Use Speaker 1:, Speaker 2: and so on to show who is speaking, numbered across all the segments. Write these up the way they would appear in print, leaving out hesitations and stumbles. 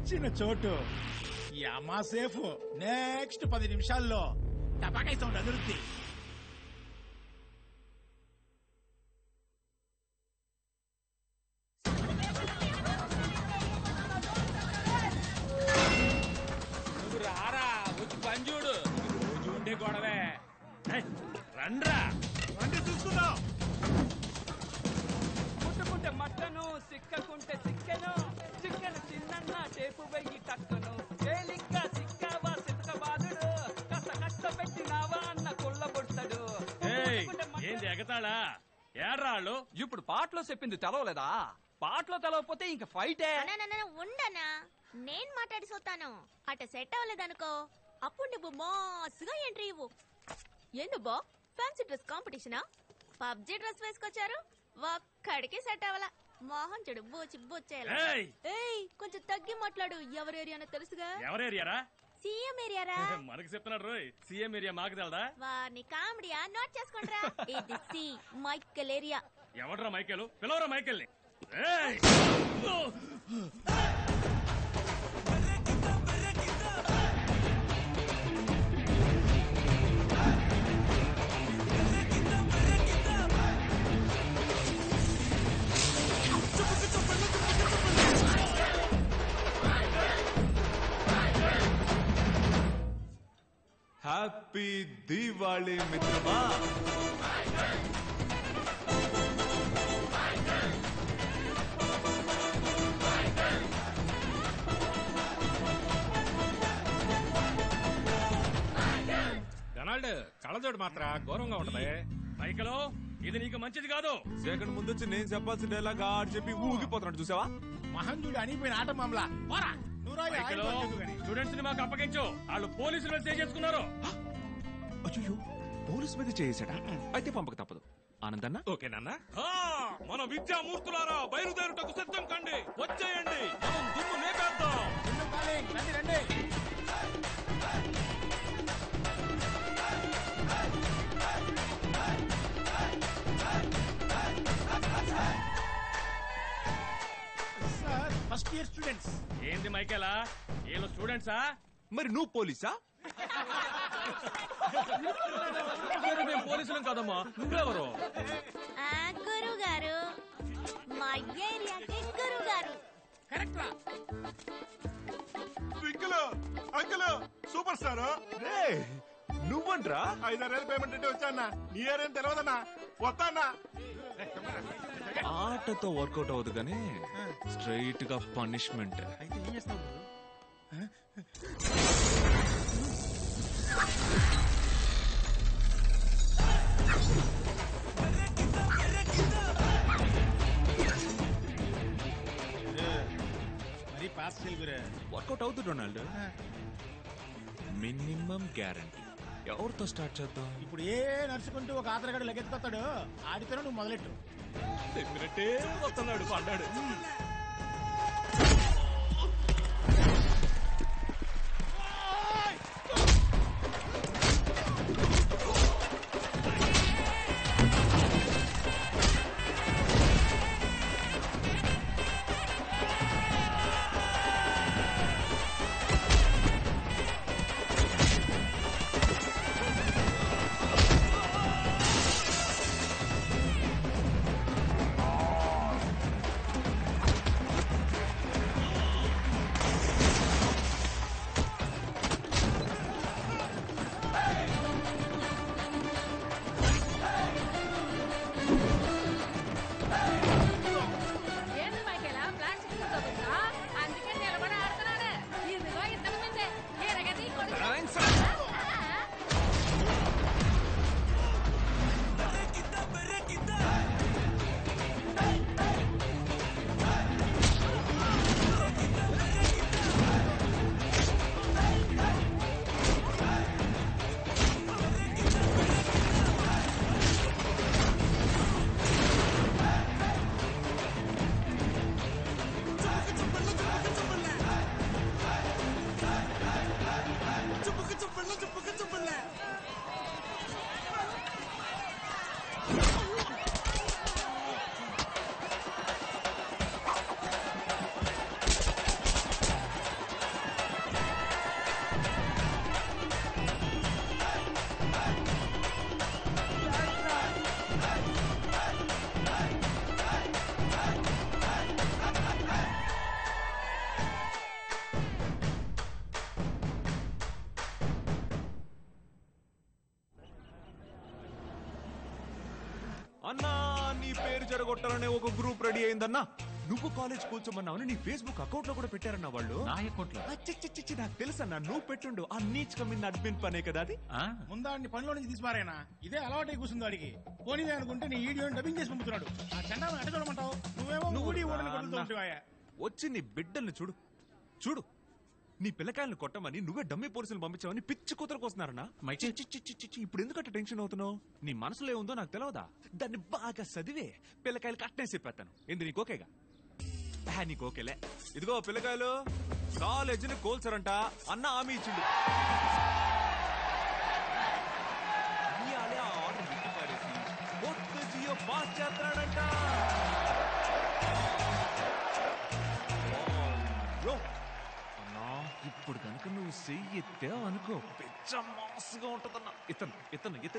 Speaker 1: ఇచ్చిన చోటు యమా safe. Next 10 నిమిషాల్లో టపాకాయ సౌండ్ అదురుద్ది.
Speaker 2: నువ్వు రారా వచ్చి పని చూడు. రోజు ఉండే గొడవే. రండ్రా
Speaker 1: రండి చూసుకుందాం.
Speaker 3: ముట్టుకుంటే మట్టను, సిక్కకుంటే సిక్కెను, చిక్కను చిన్న టేపు వెయ్యి టక్కను, తేలిగ్గా సిక్కావా సిక్కబాదుడు, కాస్త కష్టపెట్టినావా అన్న కొల్లబొడతాడు.
Speaker 2: ఏంది ఎగతాళా? ఏడ్రాళ్ళు
Speaker 3: ఇప్పుడు పాటలో చెప్పింది తెలవలేదా? పాటలో తెలవకపోతే ఇంక ఫైటే.
Speaker 4: ఉండనా, నేను మాట్లాడి సోతాను. అట సెట్ అవ్వలేదనుకో అప్పుడు నువ్వు మాసుగా ఎంట్రీ ఇవ్వు. ఎందుబో ఫ్యాన్సీ డ్రెస్ కాంపిటీషనా? పబ్జి డ్రెస్ వేసుకొచ్చారు, ఒక్కడికి సెట్ అవ్వాల. మోహన్ చెడు బూచి బుచ్చేలా. ఏయ్ కొంచెం తగ్గి మాట్లాడు. ఎవరి ఏరియానో తెలుసుగా?
Speaker 2: ఎవరేరియారా?
Speaker 4: సీఎం ఏరియారా.
Speaker 2: మనకి చెప్తున్నాడు రోయ్. సీఎం ఏరియా మాకు తెలదా?
Speaker 4: వాని కామెడీయా? నోట్ చేసుకోండిరా. ఇది సి మైకెల్ ఏరియా.
Speaker 2: ఎవడ్రా మైకేలు? పిలవరా మైకేల్ని.
Speaker 5: హ్యాపీ దీవాళి మిత్రమా.
Speaker 2: డొనాల్డ్ కళ్ళజోడు మాత్రం ఘోరంగా ఉంటది. మైకలో ఇది నీకు మంచిది కాదు.
Speaker 5: సెకండ్ ముందు వచ్చి నేను చెప్పాల్సిన డైలాగ్ ఆడు చెప్పి ఊగిపోతున్నాడు చూసావా?
Speaker 1: మహంజుడు అనిపోయిన ఆట మామలా.
Speaker 2: స్టూడెంట్స్ ని మాకు అప్పగించు. వాళ్ళు పోలీసులు మెసేజ్ చేసుకున్నారు.
Speaker 5: అయ్యో పోలీస్ మీద చేసాడా? అయితే పంపక తప్పదు. ఆనందన్న
Speaker 2: ఓకేనన్నా? మన విద్యామూర్తులారా బయలుదేరుటకు సిద్ధం కండి. వచ్చేయండి, మనం దుమ్ము లేపేద్దాం.
Speaker 1: రండి రండి. Sir first year students.
Speaker 2: ఏంది మైకేలా, వీళ్ళు స్టూడెంట్సా?
Speaker 5: మరి నువ్వు పోలీసా?
Speaker 2: మేము పోలీసులం కాదమ్మా. నువ్వెవరు?
Speaker 4: గురువు గారు, మా ఏరియాకి గురువు గారు.
Speaker 1: కరెక్ట్ రా.
Speaker 6: Uncle superstar.
Speaker 5: నువ్వంట్రా?
Speaker 6: 5,000 పేమెంట్ అంటే వచ్చానా? నీ ఏరేం తెలియదన్నా. వస్తానా?
Speaker 5: ఆటతో వర్కౌట్ అవ్వదు కానీ స్ట్రైట్ గా పనిష్మెంట్.
Speaker 1: అయితే ఏం చేస్తావు? మరి పాస్ చేయగురే.
Speaker 5: వర్కౌట్ అవుతుంది డొనాల్డ్. Minimum guarantee. ఎవరితో స్టార్ట్ చేద్దాం?
Speaker 1: ఇప్పుడు ఏ నడుచుకుంటూ ఒక ఆధారగాడు లెగ్గెత్తుకొస్తాడు. ఆడితేనే నువ్వు మొదలెట్టు.
Speaker 2: చెప్పినట్టే వస్తున్నాడు పడ్డాడు.
Speaker 5: అన్నా నీ పేరు జరగొట్టాలనే ఒక గ్రూప్ రెడీ అయిందన్నా. నువ్వు కాలేజ్ కూర్చోమన్నావు నీ ఫేస్బుక్ అకౌంట్ లో కూడా పెట్టారన్నా వాళ్ళు.
Speaker 3: నా అకౌంట్లో
Speaker 5: అచ్చచ్చచ్చి, నాకు తెలుసన్నా నువ్వు పెట్టుండు. ఆ నీచ్ కమ్మిన అడ్మిన్ పనే కదా అది.
Speaker 1: ముందాడిని పనిలో నుంచి తీసిపారాయనా ఇదే అలవాటై కూర్చుంది వాడికి. పోనీ అనుకుంటే నీ వీడియోని డబ్బింగ్ చేసి పంపుతున్నాడు. ఆ చండాలను అడ్డ చూడమంటావు నువ్వేమో ఊడి ఊడని కొడుతూ ఉంటావా?
Speaker 5: వచ్చి నీ బిడ్డల్ని చూడు చూడు. నీ పిల్లకాయలను కొట్టమని నువ్వే డమ్మి పోలీసులు పంపించావని పిచ్చి కూతురు కోస్తున్నారన్నా. ఇప్పుడు ఎందుకంటే టెన్షన్ అవుతున్నావు? నీ మనసులో ఏముందో నాకు తెలియదా? దాన్ని బాగా చదివే పిల్లకాయలు కట్టనే చెప్పేస్తాను. ఏంది నీకు ఓకేగా? నీకు ఓకేలే. ఇదిగో పిల్లకాయలు కాలేజీని కోల్చారంట అన్న హామీ ఇచ్చిండు. ఇయ్యాలే ఆ ఆర్డర్ ఇంటి పారేసి కొత్త జియో పాస్ చేస్తాడంట. ఇప్పుడు కనుక నువ్వు చెయ్యి ఎత్తావు అనుకో పెద్ద మాసుగా ఉంటుందన్నా. ఇతను ఇత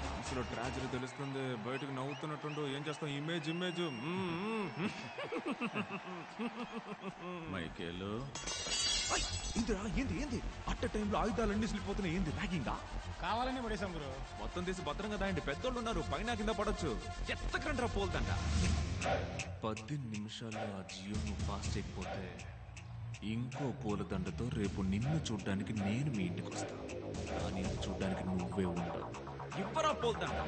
Speaker 5: మనసులో ట్రాజడీ తెలుస్తుంది, బయటకు నవ్వుతున్నట్టుండు. ఏం చేస్తాం? ఇమేజ్
Speaker 7: మైకేలు
Speaker 5: ఇందిరా ఏంది అట్ట టైంలో ఆయుధాలన్నీ సిలిపోతున్నాయి. ఏంది ర్యాగింగా?
Speaker 1: కావాలని పడేసాం గురు.
Speaker 5: మొత్తం తీసి భద్రంగా దాయండి. పెద్దోళ్ళు ఉన్నారు పైన కింద పడొచ్చు. ఎత్తకండ్రా పోల్దంట. 10 నిమిషాల్లో ఆ జియో నువ్వు పాస్ చేయకపోతే ఇంకో పూలదండతో రేపు నిన్ను చూడ్డానికి నేను మీ ఇంటికి వస్తాను. నిన్ను చూడ్డానికి నువ్వే ఉండవు. ఇవ్వరా పోల్దండ.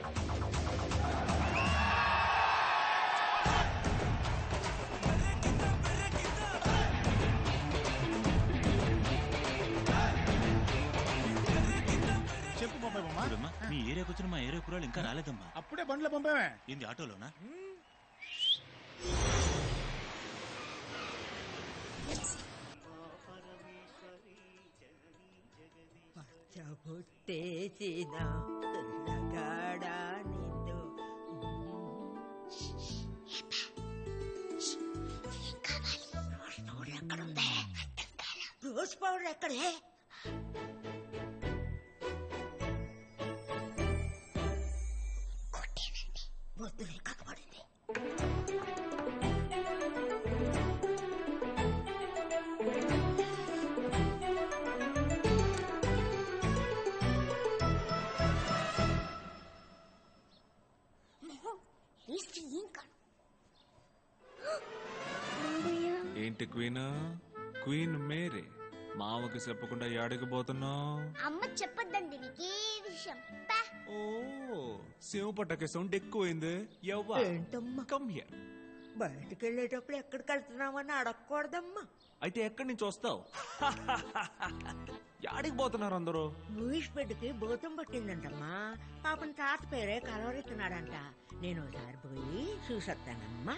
Speaker 1: చెప్పు బాబాయ్ బొమ్మ.
Speaker 7: మీ ఏరియాకి వచ్చిన మా ఏరియా కురాలు ఇంకా రాలేదమ్మా.
Speaker 1: అప్పుడే బండ్లో పంపామే.
Speaker 7: ఏంది ఆటోలోనా?
Speaker 8: పుట్టేసిన పిల్లగాడా నిండు రోజ్ పౌడర్ ఎక్కడే? వద్దులే కక్కబడింది.
Speaker 5: ఏంటి క్వీన్ మేరీ మామకి చెప్పకుండా యాడికి పోతున్నావు?
Speaker 9: అమ్మ చెప్పొద్దండి నీకే విషయం.
Speaker 5: ఓ సేవ పట్టకే సౌండ్ ఎక్కువైంది.
Speaker 8: ఏంటమ్మా?
Speaker 5: Come here.
Speaker 8: బయటకు వెళ్ళేటప్పుడు ఎక్కడికి వెళ్తున్నామని అడగకూడదమ్మా.
Speaker 5: అయితే ఎక్కడి నుంచి వస్తావు? యాడికి పోతున్నారు అందరూ?
Speaker 8: మూవీస్ బెడ్కి భూతం పట్టిందంటమ్మా. పాపం తాత పేరే కలవరెత్తున్నాడంట. నేను ఒకసారి పోయి చూసొస్తానమ్మా.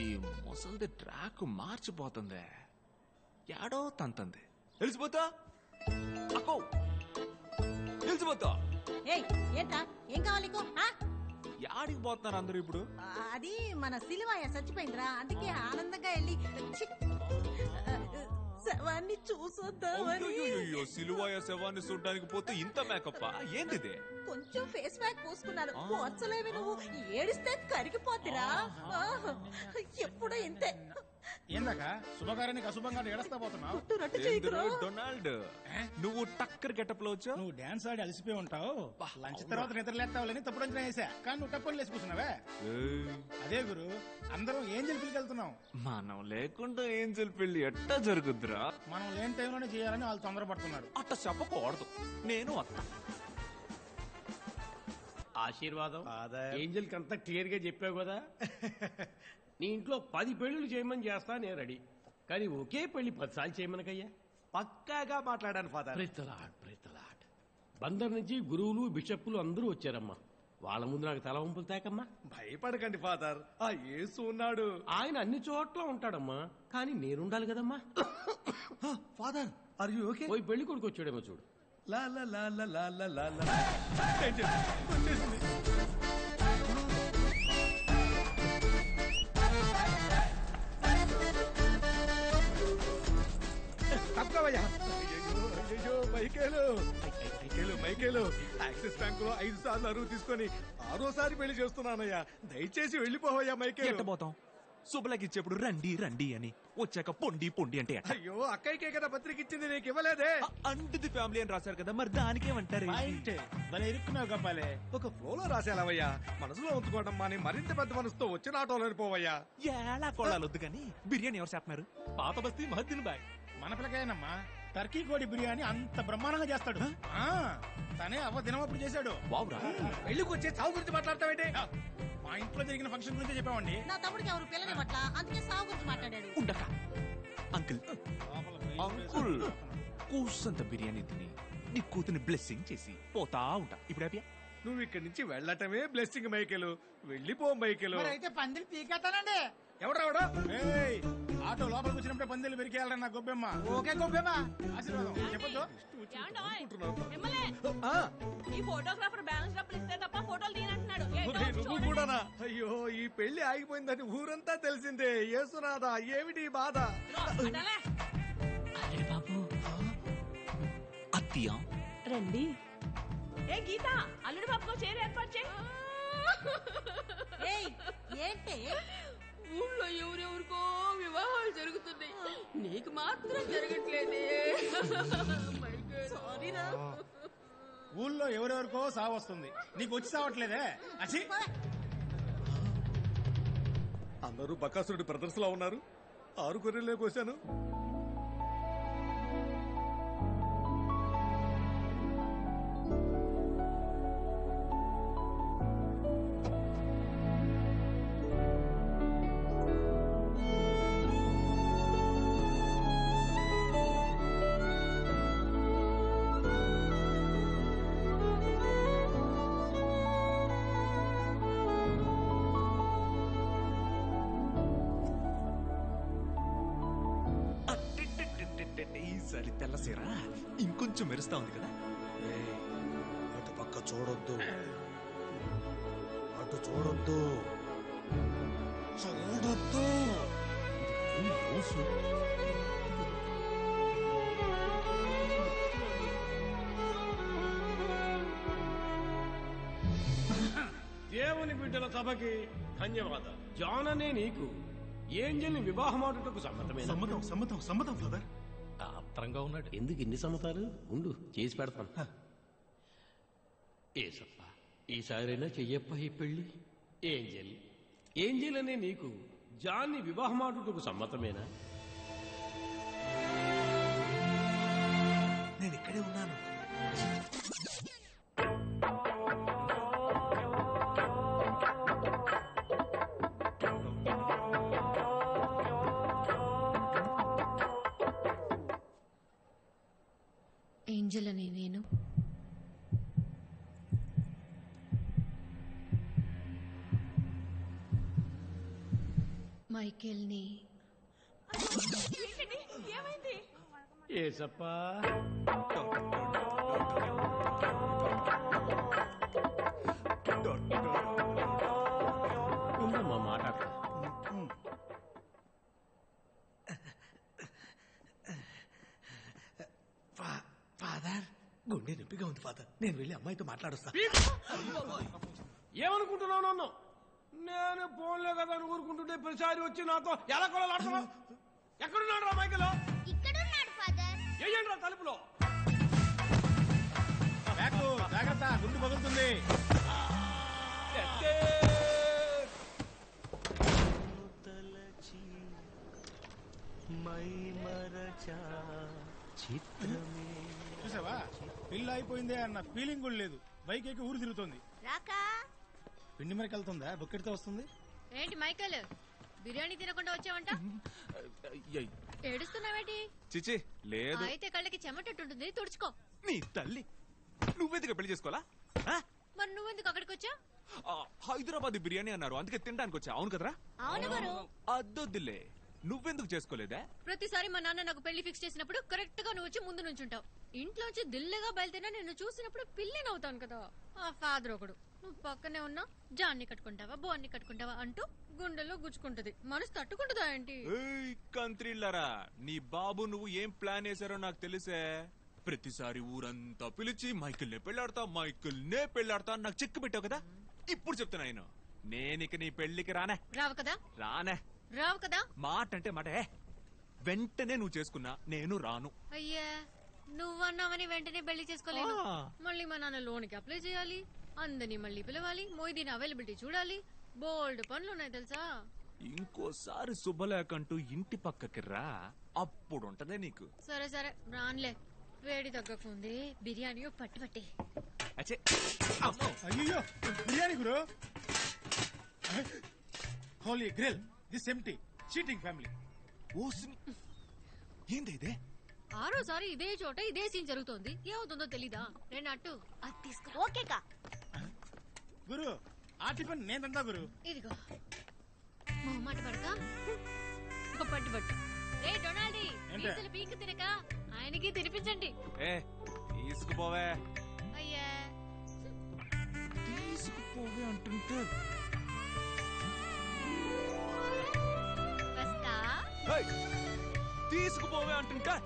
Speaker 5: ఈ ముసలిది ట్రాక్ మార్చిపోతుంది. యాడో తంతంది. తెలిసిపోతా అక్కో తెలిసిపోతా.
Speaker 10: ఏంటా ఏం కావాలి?
Speaker 5: యాడికి పోతున్నారు అందరూ ఇప్పుడు?
Speaker 10: అది మన సిలువాయ చచ్చిపోయిందిరా, అందుకే ఆనందంగా వెళ్ళి శవాన్ని చూసొద్దామని.
Speaker 5: సిలువాయ శవాన్ని చూడడానికి పోతే ఇంత మేకప్ప ఏంది?
Speaker 10: కొంచెం ఫేస్ ప్యాక్ పూసుకున్నాను. పోర్చలేవి నువ్వు ఏడిస్తే కరిగిపోద్దిరా. ఎప్పుడూ ఇంతే.
Speaker 1: ఏందాక శుభకార్యానికి అశుభంగా ఏడస్తా పోతున్నావు?
Speaker 5: డొనాల్డ్ నువ్వు టక్కర్ గెటప్ లో వచ్చావు.
Speaker 1: నువ్వు డాన్స్ ఆడి అలసిపోయి ఉంటావు. లంచ్ తర్వాత నిద్రలేస్తావులని తప్పుడు అంచనా వేసా. కానీ నువ్వు టప్పని లేచి కూర్చున్నావే. అదే గురు అందరం ఏంజల్ పెళ్లికి వెళ్తున్నాం.
Speaker 5: మనం లేకుండా ఏంజల్ పెళ్లి ఎట్టా జరుగుద్దిరా?
Speaker 1: మనం లేని టైంలోనే చేయాలని వాళ్ళు తొందరపడుతున్నారు.
Speaker 5: అట్ట చెప్పకూడదు. నేను వస్తా.
Speaker 11: ఆశీర్వాదం. ఏంజల్ కి అంతా క్లియర్ గా చెప్పావు కదా. నీ ఇంట్లో 10 పెళ్లిళ్ళు చేయమని చేస్తా నేను రెడీ. కానీ ఒకే పెళ్లి 10 సార్లు చేయమనకయ్యా.
Speaker 6: పక్కాగా మాట్లాడాను ఫాదర్.
Speaker 11: ప్రితలాట్ బందర్ నుంచి గురువులు బిషప్పులు అందరూ వచ్చారమ్మా. వాళ్ళ ముందు నాకు తల వంపులు తేకమ్మా.
Speaker 6: భయపడకండి ఫాదర్, ఆ యేసు ఉన్నాడు.
Speaker 11: ఆయన అన్ని చోట్ల ఉంటాడమ్మా, కానీ నేనుండాలి కదమ్మా.
Speaker 6: Father are you okay?
Speaker 11: పోయి పెళ్లి కొడుకు వచ్చాడేమో చూడు.
Speaker 6: లా లా లా లా లా లా లా లా. తప్పవయ్యా. అయ్యో మైకేలు యాక్సిస్ బ్యాంక్ లో 5 సార్లు అరువు తీసుకొని 6వ సారి పెళ్లి చేస్తున్నానయ్యా. దయచేసి వెళ్ళిపోవయ్యా మైకేలు.
Speaker 5: పోతాం శుభలకి ఇచ్చేప్పుడు రండి రండి అని, వచ్చాక పొండి పొండి అంటే ఎట్ట?
Speaker 12: అయ్యో అక్కయ్యకే కదా పత్రిక ఇచ్చింది, నీకు ఇవ్వలేదే.
Speaker 5: అంటిది ఫ్యామిలీ అని రాశారు కదా, మరి దానికేమంటారు?
Speaker 1: భలే ఇరుక్కున్నావు గప్పాలే.
Speaker 12: ఒక ఫ్లోలో రాసేలావయ్యా, మనసులో ఉంచుకోవడం మాని మరింత పెద్ద మనసుతో వచ్చిన ఆటోలో పోవయ్యా.
Speaker 5: ఎలా కొడాలొద్దు కానీ బిర్యానీ ఎవరు చేస్తున్నారు?
Speaker 2: పాత బస్తీ మహద్దీన్ బాయ్.
Speaker 1: మన పిల్లకాయనమ్మా టర్కీ కోడి బిర్యానీ అంత బ్రహ్మాండంగా చేస్తాడు. ఆ, తనే అవ్వ దినమప్పుడు చేశాడు.
Speaker 5: వావురా,
Speaker 12: పెళ్లికి వచ్చే చావు గురించి మాట్లాడతావేంటి?
Speaker 1: మా ఇంట్లో జరిగిన ఫంక్షన్ గురించి చెప్పామండి.
Speaker 10: నా తమ్ముడికి ఎవరు పిల్లని పట్ల అందుకే సాగు గురించి మాట్లాడాడు.
Speaker 5: ఉండక అంకుల్ అంకుల్ కూసంత బిర్యానీ తిని నీ కూతుని బ్లెస్సింగ్ చేసి పోతా ఉంటా. ఇప్పుడు హ్యాపీయా?
Speaker 12: నువ్వు ఇక్కడి నుంచి వెళ్ళటమే బ్లెస్సింగ్ మైకేలు, వెళ్ళిపో మైకేలు.
Speaker 1: అయితే పందిరి పీకేస్తానండి.
Speaker 12: ఎవడవడా?
Speaker 1: ఏయ్, ఆటో లోపలికి వచ్చినప్పుడే పందిలు పెరికేయాలరా నా గొబ్బెమ్మ. ఓకే గొబ్బెమ్మ, ఆశీర్వాదం చెప్పొద్దు.
Speaker 10: ఈ ఫోటోగ్రాఫర్ బ్యాలెన్స్ డబ్బులు ఇస్తే తప్ప ఫోటోలు తీనంటున్నాడు.
Speaker 12: నువ్వు కూడానా? అయ్యో, ఈ పెళ్లి ఆగిపోయిందని ఊరంతా తెలిసిందే. యేసునాథా, ఏమిటి బాధ?
Speaker 7: బాబు అత్తియా
Speaker 10: రండి. ఏ గీత, అల్లుడు బాబుకో చీర ఏర్పాటు చేయి. ఏంటి ఊళ్ళో ఎవరెవరికో వివాహాలు జరుగుతున్నాయి, నీకు మాత్రం జరగట్లేదే. సారీరా.
Speaker 1: ఊళ్ళో ఎవరెవరికో సావు వస్తుంది, నీకు వచ్చి సావట్లేదే. అచ్చి,
Speaker 12: అందరూ బకాసురుడి బ్రదర్స్ లా ఉన్నారు. 6 గొర్రెలే కోశాను.
Speaker 5: ఈసారి తెల్లసీర ఇంకొంచెం మెరుస్తా ఉంది కదా.
Speaker 12: అటు పక్క చూడొద్దు, అటు చూడొద్దు, చూడొద్దు.
Speaker 11: దేవుని బిడ్డల సభకి ధన్యవాదాలు. జాన్ అనే నీకు ఏంజల్ని వివాహమాడుటకు సమ్మతమే?
Speaker 6: సమ్మతం సమ్మతం సమ్మతం ఫాదర్.
Speaker 2: ఆత్రంగా ఉన్నాడు.
Speaker 11: ఎందుకు ఇన్ని సమ్మతాలు? ఉండు, చేసి పెడతాను. ఏసప్ప, ఈసారైనా చెయ్యప్ప ఈ పెళ్లి. ఏంజల్, ఏంజల్ అనే నీకు జాన్ని వివాహమాడుటకు సమ్మతమేనా?
Speaker 12: నేను ఇక్కడే ఉన్నాను.
Speaker 4: ఏంజల్ అని నేను మైకేల్ని
Speaker 10: ఏమైంది?
Speaker 11: ఏసప్ప, ఉందమ్మా మాట్లాడతా.
Speaker 12: ఫాదర్, గుండె నొప్పిగా ఉంది ఫాదర్. నేను వెళ్ళి అమ్మాయితో మాట్లాడొస్తా.
Speaker 11: ఏమనుకుంటున్నావు నన్ను? నేను ఫోన్లే కదా అని ఊరుకుంటుంటే ప్రతిసారి వచ్చి నాతో ఎలా కొలాడుతున్నావు? ఎక్కడున్నాడు రా మైకిల్?
Speaker 9: ఇక్కడున్నాడు ఫాదర్.
Speaker 11: ఏయండి రా తలుపులో.
Speaker 1: జాగ్రత్త, గుండు పగులుతుంది. చూసావా, పిల్ల అయిపోయిందే అన్న ఫీలింగ్ కూడా లేదు. బైక్ ఎక్కి ఊరు తిరుగుతుంది.
Speaker 4: రాకా
Speaker 1: పిండి మరికి వెళ్తుందా, బుక్కెడితే వస్తుంది.
Speaker 4: ఏంటి మైకేల్, బిర్యానీ తినకుండా వచ్చావంట? ఏడుస్తున్నావేంటి?
Speaker 5: చిచి లేదు.
Speaker 4: అయితే కళ్ళకి చెమటట్టుంటుంది, తుడుచుకో.
Speaker 5: నీ తల్లి, నువ్వెందుకు పెళ్లి చేసుకోవాలా?
Speaker 4: మరి నువ్వెందుకు అక్కడికి వచ్చా?
Speaker 5: హైదరాబాద్ బిర్యానీ అన్నారు, అందుకే తినడానికి వచ్చా. అవును కదరా?
Speaker 4: అవును గురు.
Speaker 5: అద్దొద్దులే, నువ్వెందుకు చేసుకోలేదా?
Speaker 4: ప్రతిసారి మా నాన్న నాకు పెళ్లి ఫిక్స్ చేసినప్పుడు కరెక్ట్ గా నువ్వు వచ్చి ముందు నుంచుంటావు. ఇంట్లోంచి దిల్లీగా బయలుదేరినా నిన్ను చూసినప్పుడు పిల్లినవుతాను కదా. ఆ ఫాదర్ ఒకడు, నువ్వు పక్కనే ఉన్నా జాన్ని కట్టుకుంటావా బోన్ని కట్టుకుంటావా అంటూ గుండెల్లో గుచ్చుకుంటది. మనసు తట్టుకుంటుందా ఏంటి?
Speaker 5: కంత్రిల్లరా, నీ బాబు నువ్వు ఏం ప్లాన్ వేశారో నాకు తెలిసే. ప్రతిసారి ఊరంతా పిలిచి మైకిల్నే పెళ్లాడతా అని నాకు చెక్కు పెట్టావు కదా. ఇప్పుడు చెప్తున్నా, నేనిక నీ పెళ్లికి రానే.
Speaker 4: రావు కదా?
Speaker 5: రానే.
Speaker 13: రావు కదా.
Speaker 5: మాట అంటే మాట వెంటనే నువ్వు చేసుకున్నా నేను రాను.
Speaker 13: అయ్యా నువ్వన్నావని వెంటనే పెళ్లి చేసుకోలేను. మళ్ళీ మా నాన్న లోన్కి అప్లై చేయాలి, అందరినీ మళ్ళీ పిలవాలి, మొయ్యదీన్ అవైలబిలిటీ చూడాలి, బోల్డ్ పనులు ఉన్నాయి తెలుసా.
Speaker 5: ఇంకోసారి శుభలేకంటూ ఇంటి పక్కకి రా, అప్పుడు ఉంటదే నీకు.
Speaker 13: సరే సరే రాన్లే, వేడి తగ్గకుంది బిర్యానీ పట్టు పట్టి.
Speaker 5: అచ్చే
Speaker 1: అయ్యో బిర్యానీ గురు. Holy grill this empty cheating family.
Speaker 5: ఏంది ఇదే?
Speaker 13: ఆరోసారి ఇదే చోట ఇదే సీన్ జరుగుతోంది, ఏమవుతుందో తెలీదా. రెండు అట్టు అది తీసుకురా.
Speaker 4: ఓకేకా
Speaker 1: గురు ఆ టిఫిన్ నేను తింటా గురు.
Speaker 13: ఇదిగో మొహమాట పడక ఒక పట్టు పట్టు. రే డొనాల్డీ, పీసులు పీక్ తినక ఆయనకి తినిపించండి.
Speaker 5: ఏ తీసుకుపోవే.
Speaker 13: అయ్యా
Speaker 5: తీసుకుపోవే అంటుంటే
Speaker 13: వస్తా.
Speaker 5: తీసుకుపోవే అంటుంటే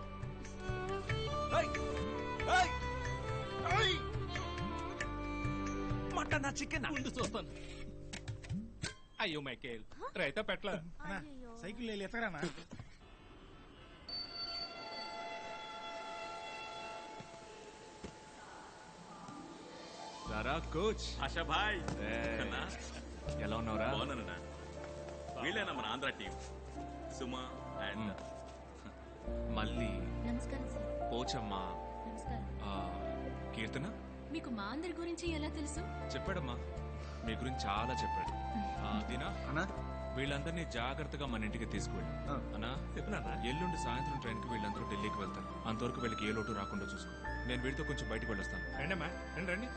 Speaker 5: మటన్ చికెన్
Speaker 2: ముందు చూస్తాను. అయ్యో మైకేల్ రైతా పెట్ల
Speaker 1: సైకిల్ ఎత్తగరానా.
Speaker 5: రారా కోచ్.
Speaker 7: ఆశా భాయ్
Speaker 5: ఎలా ఉన్నావురా?
Speaker 7: బాగున్నానన్నా. వీళ్ళేనా మన ఆంధ్ర టీం, సుమా అండ్
Speaker 5: మళ్ళీ
Speaker 13: నమస్కారం సార్.
Speaker 5: పోచమ్మ,
Speaker 13: నమస్కారం.
Speaker 5: కీర్తన.
Speaker 13: మీకు మా అందరి గురించి ఎలా తెలుసు?
Speaker 5: చెప్పాడమ్మా, మీ గురించి చాలా చెప్పాడు. దినా వీళ్ళందరినీ జాగ్రత్తగా మన ఇంటికి తీసుకువెళ్ళి అన్నా చెప్పినా. ఎల్లుండి సాయంత్రం ట్రైన్ కి వీళ్ళందరూ ఢిల్లీకి వెళ్తారు. అంతవరకు వీళ్ళకి ఏ లోటు రాకుండా చూసుకో. నేను వీడితో కొంచెం బయటకు వెళ్ళొస్తాను.
Speaker 1: రండి అమ్మా రండి రండి.